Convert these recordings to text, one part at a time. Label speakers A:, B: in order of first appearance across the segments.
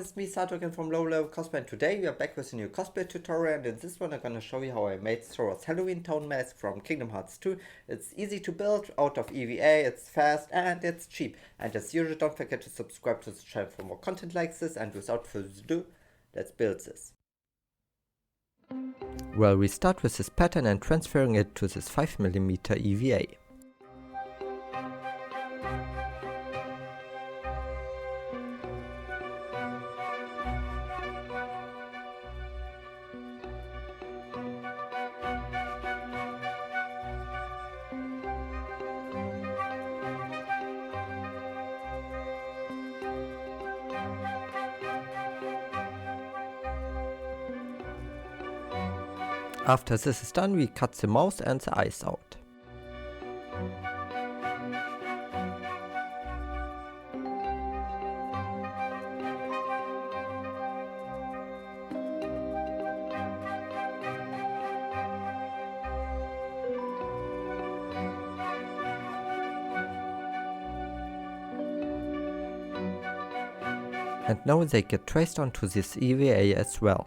A: it's me Sato again from Low Level Cosplay, and today we are back with a new cosplay tutorial, and in this one I'm gonna show you how I made Soras Halloween Town Mask from Kingdom Hearts 2. It's easy to build out of EVA, it's fast and it's cheap. And as usual, don't forget to subscribe to the channel for more content like this, and without further ado, let's build this. Well, we start with this pattern and transferring it to this 5mm EVA. After this is done, we cut the mouth and the eyes out. And now they get traced onto this EVA as well.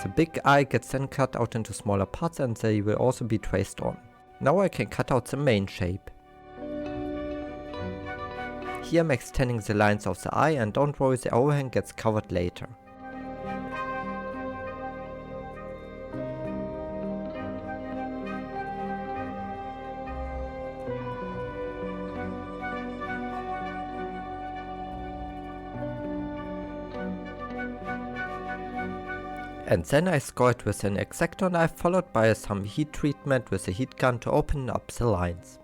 A: The big eye gets then cut out into smaller parts and they will also be traced on. Now I can cut out the main shape. Here I'm extending the lines of the eye, and don't worry, the overhang gets covered later. And then I score it with an X-Acto knife, followed by some heat treatment with a heat gun to open up the lines.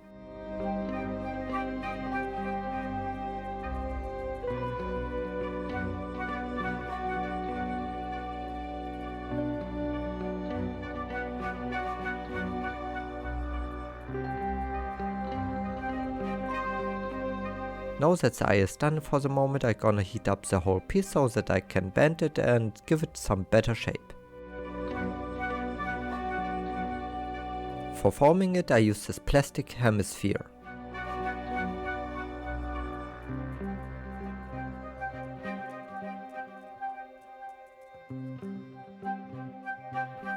A: Now that the eye is done for the moment, I'm gonna heat up the whole piece so that I can bend it and give it some better shape. For forming it, I use this plastic hemisphere.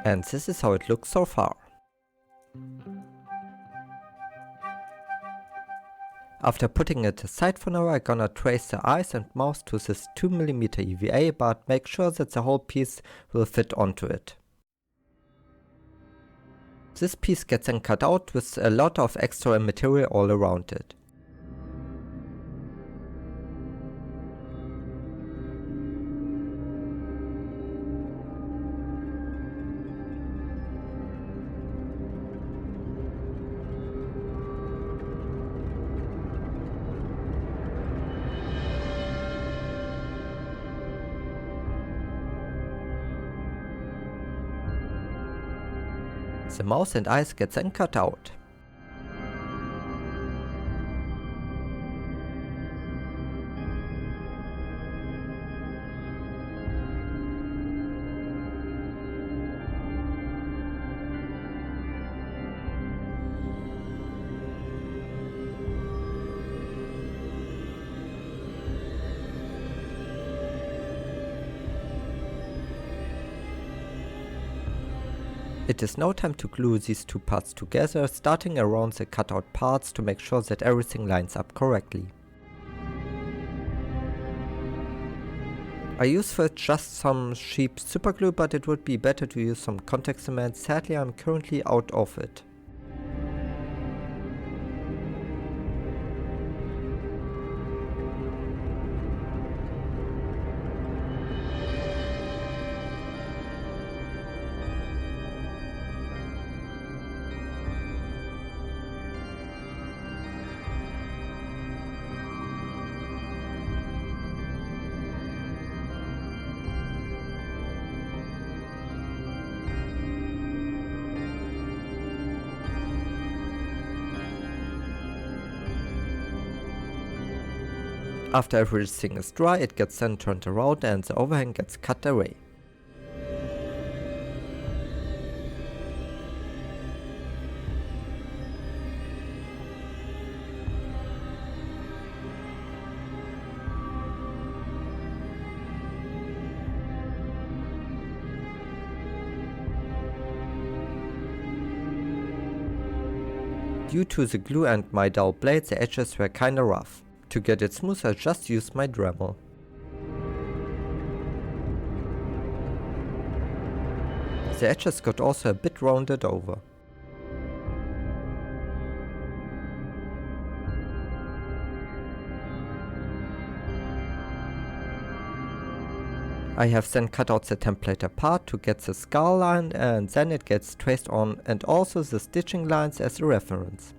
A: And this is how it looks so far. After putting it aside for now, I'm gonna trace the eyes and mouth to this 2mm EVA, but make sure that the whole piece will fit onto it. This piece gets then cut out with a lot of extra material all around it. The mouth and eyes get then cut out. It is now time to glue these two parts together, starting around the cutout parts to make sure that everything lines up correctly. I use for it just some cheap superglue, but it would be better to use some contact cement. Sadly, I'm currently out of it. After everything is dry, it gets then turned around and the overhang gets cut away. Due to the glue and my dull blade, the edges were kinda rough. To get it smooth, I just used my Dremel. The edges got also a bit rounded over. I have then cut out the template apart to get the scar line, and then it gets traced on, and also the stitching lines as a reference.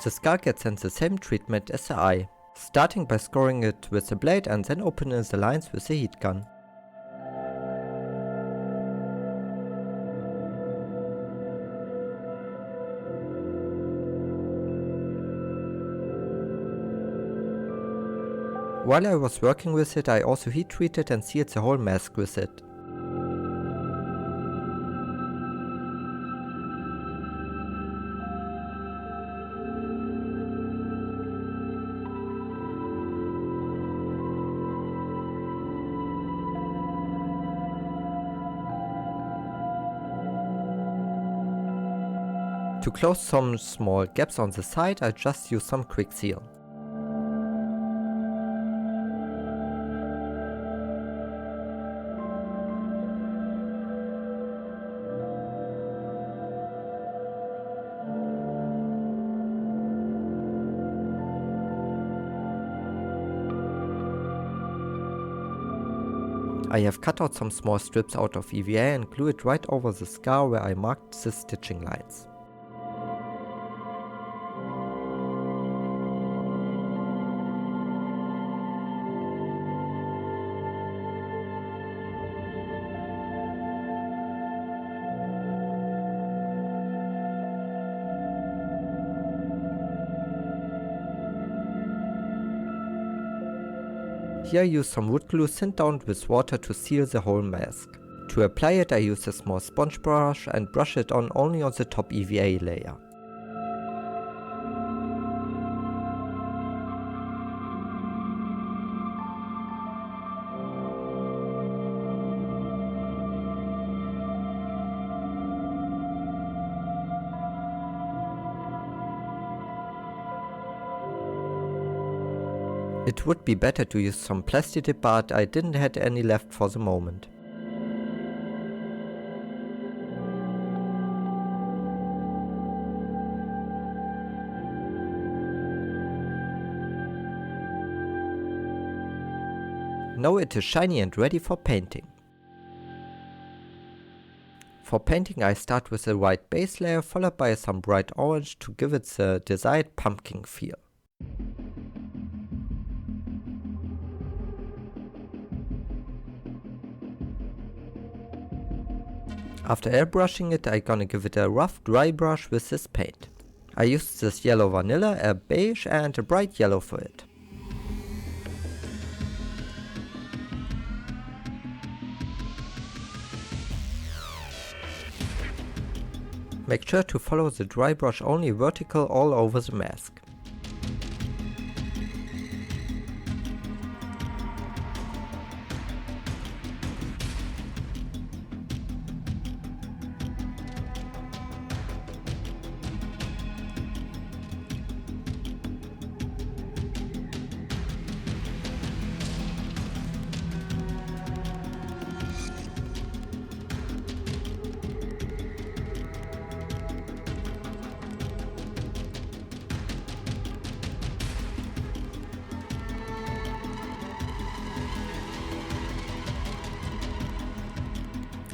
A: The scar gets then the same treatment as the eye, starting by scoring it with the blade and then opening the lines with the heat gun. While I was working with it, I also heat treated and sealed the whole mask with it. To close some small gaps on the side, I just use some quick seal. I have cut out some small strips out of EVA and glue it right over the scar where I marked the stitching lines. Here I use some wood glue thinned down with water to seal the whole mask. To apply it I use a small sponge brush and brush it on only on the top EVA layer. It would be better to use some plastic dip, but I didn't have any left for the moment. Now it is shiny and ready for painting. For painting I start with a white base layer followed by some bright orange to give it the desired pumpkin feel. After airbrushing it, I'm gonna give it a rough dry brush with this paint. I used this yellow vanilla, a beige and a bright yellow for it. Make sure to follow the dry brush only vertical all over the mask.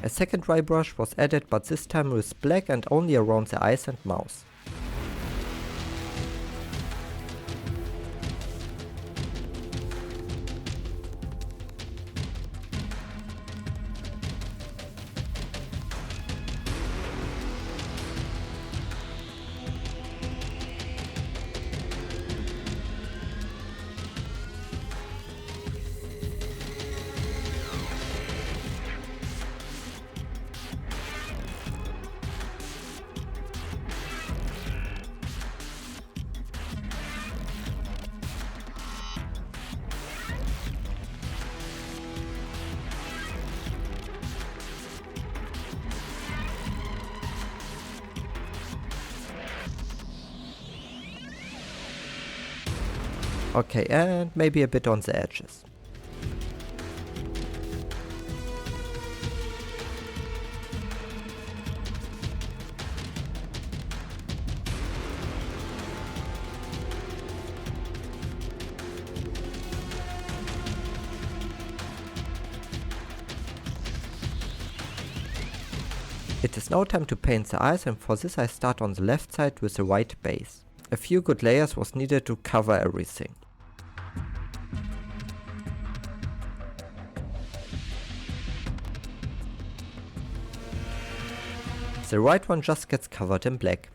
A: A second dry brush was added, but this time with black and only around the eyes and mouth. Okay, and maybe a bit on the edges. It is now time to paint the eyes, and for this I start on the left side with a white base. A few good layers was needed to cover everything. The right one just gets covered in black.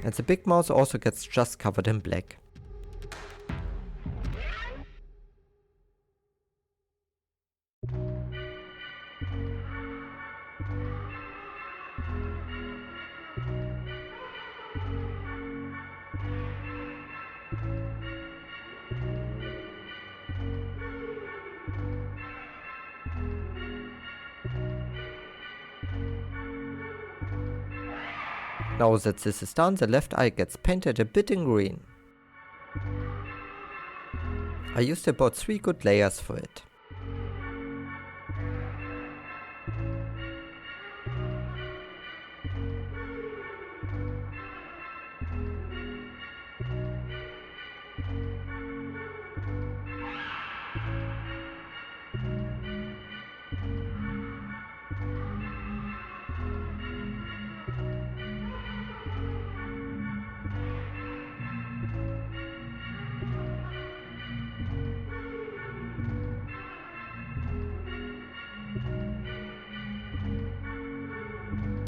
A: And the big mouse also gets just covered in black. Now that this is done, the left eye gets painted a bit in green. I used about 3 good layers for it.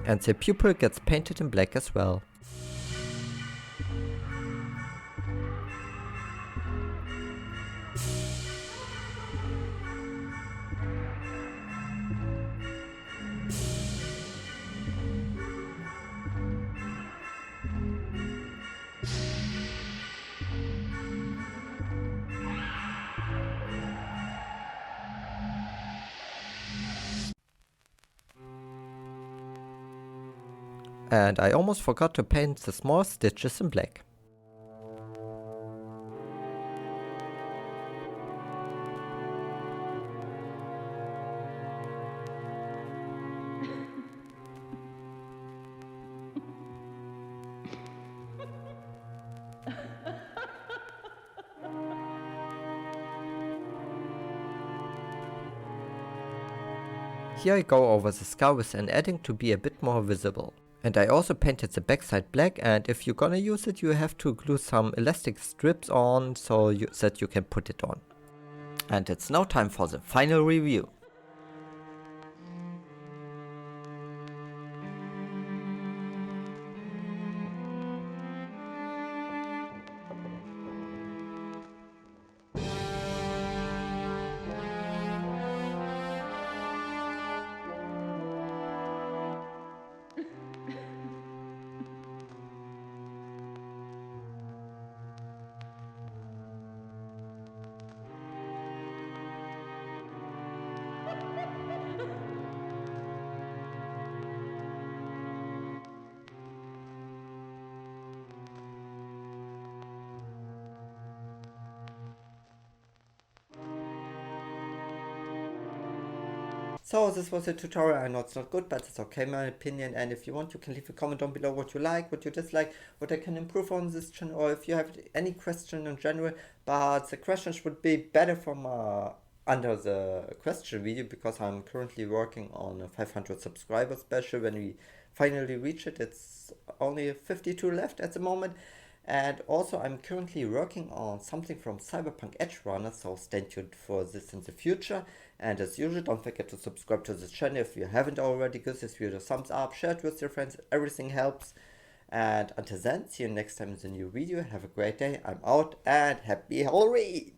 A: And the pupil gets painted in black as well. And I almost forgot to paint the small stitches in black. Here I go over the skull with an adding to be a bit more visible. And I also painted the backside black, and if you're gonna use it you have to glue some elastic strips on so that you can put it on. And it's now time for the final review. So this was a tutorial. I know it's not good, but it's okay in my opinion, and if you want you can leave a comment down below what you like, what you dislike, what I can improve on this channel, or if you have any question in general, but the questions would be better from under the question video, because I'm currently working on a 500 subscriber special. When we finally reach it, it's only 52 left at the moment. And also I'm currently working on something from Cyberpunk Edge Runner, so stay tuned for this in the future. And as usual, don't forget to subscribe to this channel if you haven't already. Give this video a thumbs up, share it with your friends, everything helps. And until then, see you next time in the new video. Have a great day, I'm out, and happy Halloween!